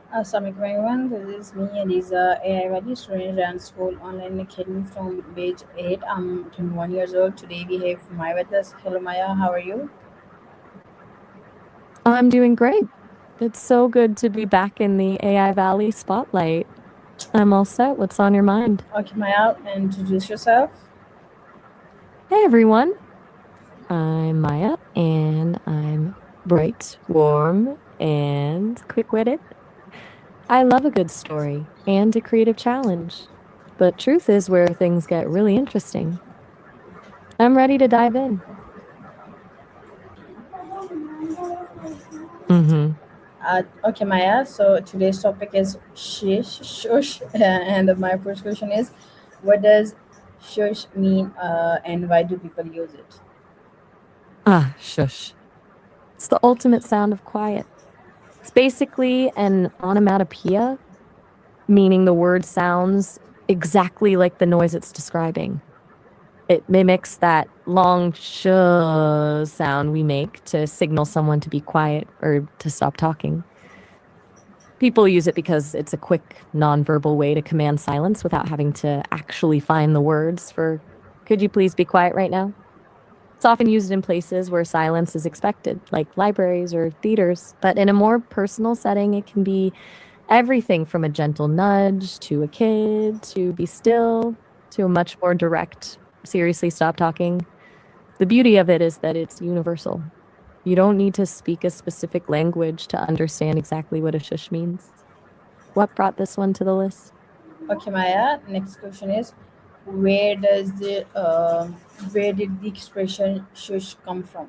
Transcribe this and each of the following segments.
Assalamualaikum everyone, this is me Eliza, AI value student and school online academy from page 8. I'm 21 years old. Today we have Maya with us. Hello Maya, how are you? I'm doing great. It's so good to be back in the AI Valley spotlight. I'm all set. What's on your mind? Okay Maya, introduce yourself. Hey everyone, I'm Maya and I'm bright, warm, and quick witted. I love a good story and a creative challenge. But truth is where things get really interesting. I'm ready to dive in. Mm-hmm. Okay Maya, so today's topic is shish, shush, and my first question is what does shush mean and why do people use it? Ah, shush. It's the ultimate sound of quiet. It's basically an onomatopoeia, meaning the word sounds exactly like the noise it's describing. It mimics that long sh sound we make to signal someone to be quiet or to stop talking. People use it because it's a quick, nonverbal way to command silence without having to actually find the words for, could you please be quiet right now? It's often used in places where silence is expected, like libraries or theaters. But in a more personal setting, it can be everything from a gentle nudge to a kid to be still to a much more direct, seriously stop talking. The beauty of it is that it's universal. You don't need to speak a specific language to understand exactly what a shush means. What brought this one to the list? Okay Maya, next question is where does the where did the expression shush come from?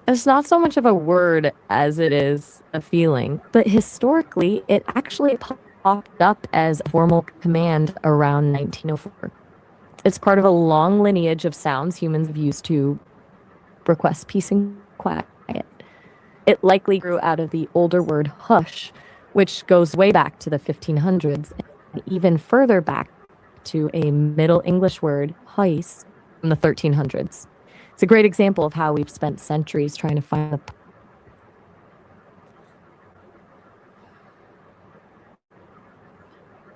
It's not so much of a word as it is a feeling, but historically, it actually popped up as a formal command around 1904. It's part of a long lineage of sounds humans have used to request peace and quiet. It likely grew out of the older word hush, which goes way back to the 1500s and even further back to a Middle English word, heis, from the 1300s. It's a great example of how we've spent centuries trying to find the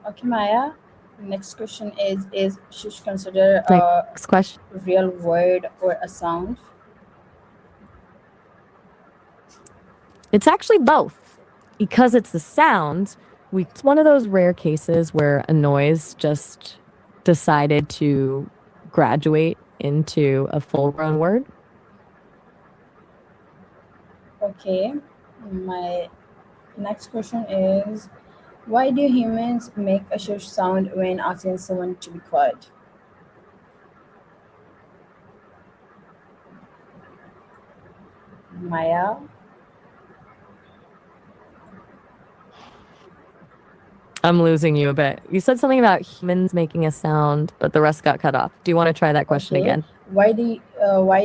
Okay, Maya. Next question is shush considered a next question. real word or a sound? It's actually both. Because it's the sound, it's one of those rare cases where a noise just decided to graduate into a full grown word. Okay. My next question is why do humans make a shush sound when asking someone to be quiet? Maya. I'm losing you a bit. You said something about humans making a sound, but the rest got cut off. Do you want to try that question Okay. again? Why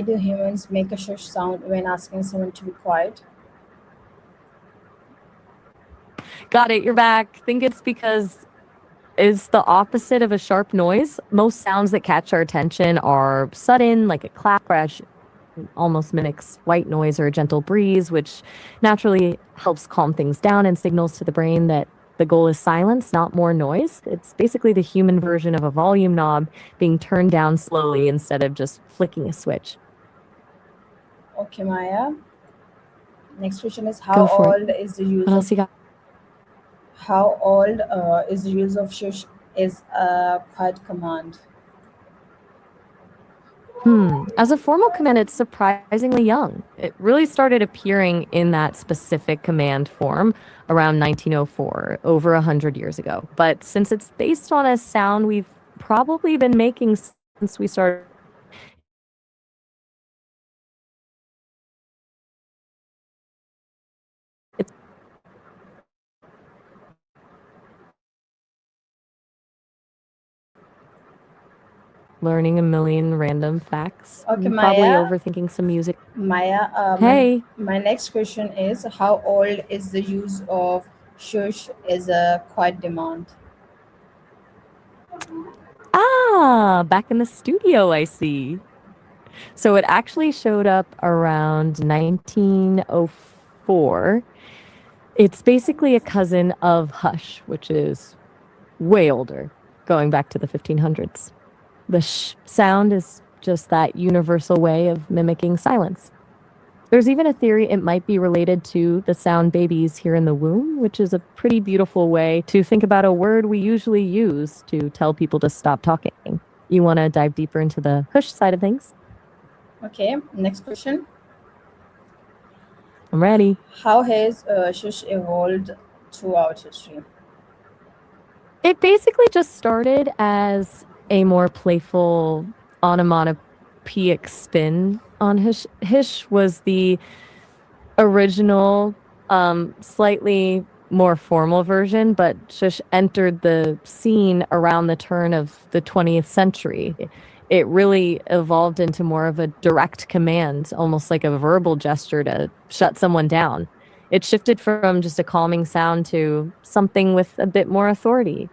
do humans make a shush sound when asking someone to be quiet? Got it. You're back. Think it's because it's the opposite of a sharp noise. Most sounds that catch our attention are sudden, like a clap crash, almost mimics white noise or a gentle breeze, which naturally helps calm things down and signals to the brain that the goal is silence, not more noise. It's basically the human version of a volume knob being turned down slowly instead of just flicking a switch. Okay, Maya. Next question is Go for it. What else you got? how old is the use of shush is a quiet command? As a formal command, it's surprisingly young. It really started appearing in that specific command form around 1904, over 100 years ago. But since it's based on a sound we've probably been making since we started, it's learning a million random facts. Okay, Probably Maya. overthinking some music. Maya, Hey, my next question is how old is the use of shush as a quiet demand? back in the studio, I see. So it actually showed up around 1904. It's basically a cousin of hush, which is way older, going back to the 1500s. The sh sound is just that universal way of mimicking silence. There's even a theory it might be related to the sound babies hear in the womb, which is a pretty beautiful way to think about a word we usually use to tell people to stop talking. You want to dive deeper into the hush side of things? Okay, next question. I'm ready. How has shush evolved throughout history? It basically just started as a more playful onomatopoeic spin on hish. Hish was the original, slightly more formal version, but shush entered the scene around the turn of the 20th century. It really evolved into more of a direct command, almost like a verbal gesture to shut someone down. It shifted from just a calming sound to something with a bit more authority.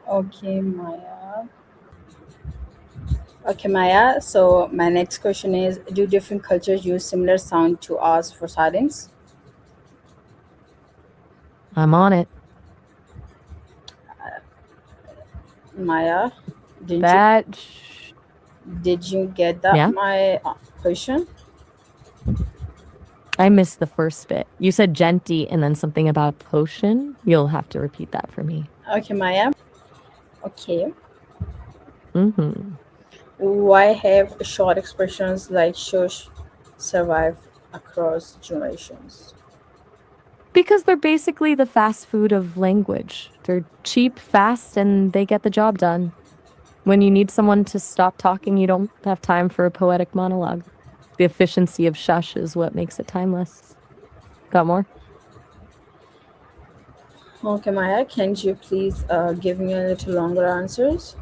Okay, Maya. Okay, Maya. So my next question is: do different cultures use similar sound to ask for silence? I'm on it. Maya, didn't you That, did you get that yeah, my question? I missed the first bit. You said genty and then something about potion. You'll have to repeat that for me. Okay, Maya. Okay. Mm-hmm. Why have short expressions like shush survive across generations? Because they're basically the fast food of language. They're cheap, fast, and they get the job done. When you need someone to stop talking, you don't have time for a poetic monologue. The efficiency of shush is what makes it timeless. Got more? Okay, Maya, can you please give me a little longer answers?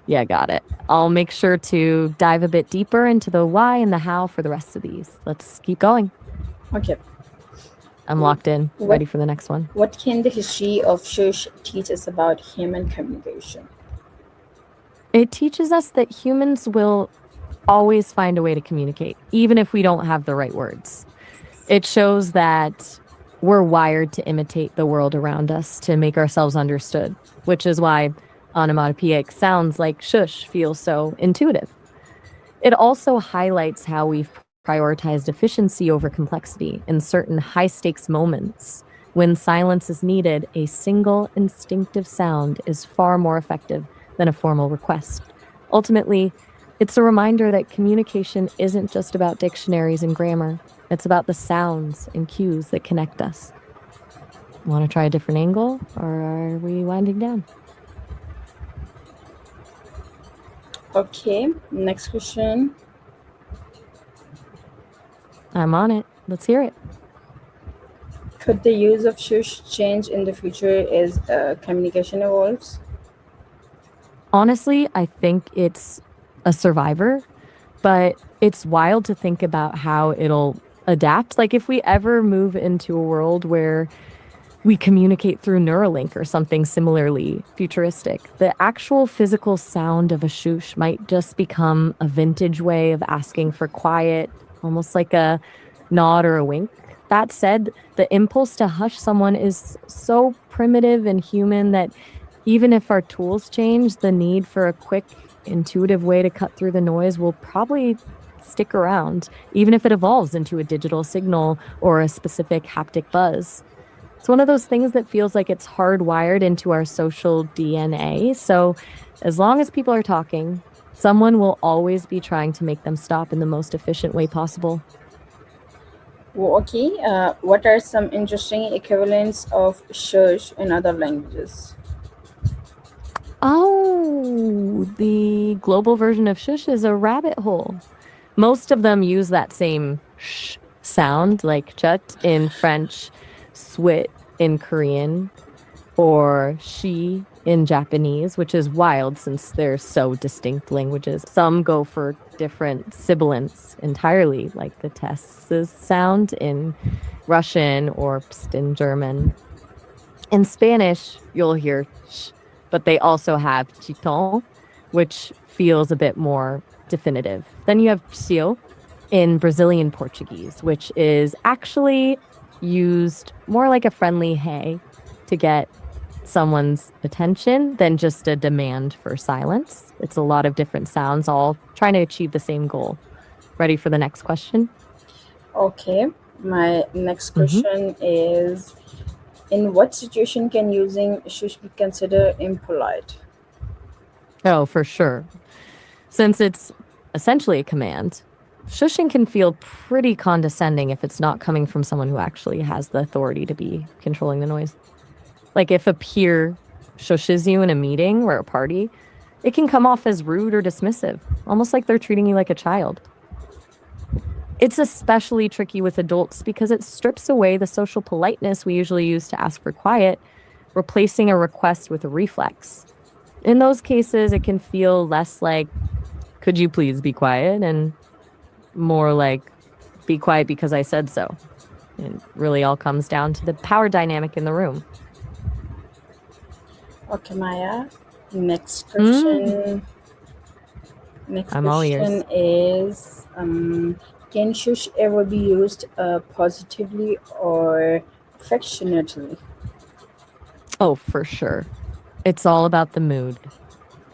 Yeah, got it. I'll make sure to dive a bit deeper into the why and the how for the rest of these. Let's keep going. Okay. I'm locked in, What ready for the next one. what can the history of shush teach us about human communication? It teaches us that humans will always find a way to communicate, even if we don't have the right words. It shows that we're wired to imitate the world around us to make ourselves understood, which is why onomatopoeic sounds like shush feel so intuitive. It also highlights how we've prioritized efficiency over complexity in certain high stakes moments. When silence is needed, a single instinctive sound is far more effective than a formal request. Ultimately, it's a reminder that communication isn't just about dictionaries and grammar, it's about the sounds and cues that connect us. Want to try a different angle, or are we winding down? Okay, next question. I'm on it. Let's hear it. Could the use of shush change in the future as communication evolves? Honestly, I think it's a survivor, but it's wild to think about how it'll adapt. Like, if we ever move into a world where we communicate through Neuralink or something similarly futuristic, the actual physical sound of a shoosh might just become a vintage way of asking for quiet, almost like a nod or a wink. That said, the impulse to hush someone is so primitive and human that even if our tools change, the need for a quick, intuitive way to cut through the noise will probably stick around, even if it evolves into a digital signal or a specific haptic buzz. It's one of those things that feels like it's hardwired into our social DNA. So, as long as people are talking, someone will always be trying to make them stop in the most efficient way possible. Okay, what are some interesting equivalents of shush in other languages? Oh, the global version of shush is a rabbit hole. Most of them use that same sh sound, like chut in French, swit in Korean, or she in Japanese, which is wild since they're so distinct languages. Some go for different sibilants entirely, like the tess's sound in Russian or pst in German. In Spanish, you'll hear sh, but they also have chiton, which feels a bit more definitive. Then you have psio in Brazilian Portuguese, which is actually used more like a friendly hey to get someone's attention than just a demand for silence. It's a lot of different sounds, all trying to achieve the same goal. Ready for the next question? Okay, my next Mm-hmm. question is, in what situation can using shush be considered impolite? Oh, for sure. Since it's essentially a command, shushing can feel pretty condescending if it's not coming from someone who actually has the authority to be controlling the noise. Like if a peer shushes you in a meeting or a party, it can come off as rude or dismissive, almost like they're treating you like a child. It's especially tricky with adults because it strips away the social politeness we usually use to ask for quiet, replacing a request with a reflex. In those cases, it can feel less like, could you please be quiet? And more like, be quiet because I said so. It really all comes down to the power dynamic in the room. Okay, Maya. Next Mm, question. Next I'm all question ears. is, can shush ever be used positively or affectionately? Oh, for sure. It's all about the mood.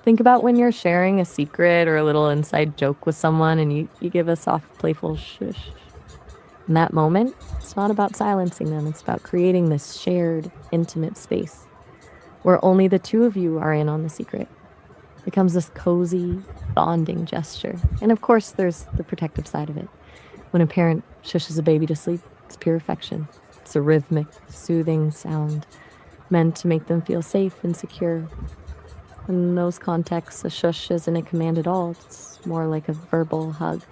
Think about when you're sharing a secret or a little inside joke with someone and you give a soft, playful shush. In that moment, it's not about silencing them, it's about creating this shared, intimate space where only the two of you are in on the secret. It becomes this cozy, bonding gesture. And of course, there's the protective side of it. When a parent shushes a baby to sleep, it's pure affection. It's a rhythmic, soothing sound meant to make them feel safe and secure. In those contexts, a shush isn't a command at all. It's more like a verbal hug.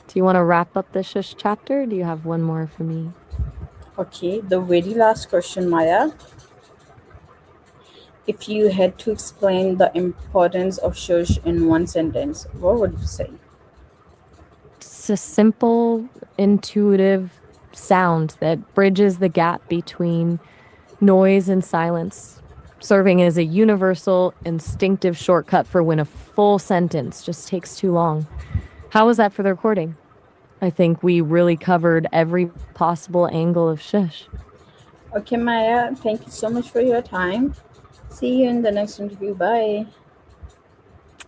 Do you want to wrap up the shush chapter? Or do you have one more for me? Okay, the very last question, Maya. If you had to explain the importance of shush in one sentence, what would you say? It's a simple, intuitive sound that bridges the gap between noise and silence, serving as a universal, instinctive shortcut for when a full sentence just takes too long. How was that for the recording? I think we really covered every possible angle of shush. Okay, Maya, thank you so much for your time. See you in the next interview. Bye.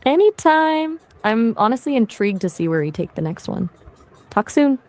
Anytime. I'm honestly intrigued to see where you take the next one. Talk soon.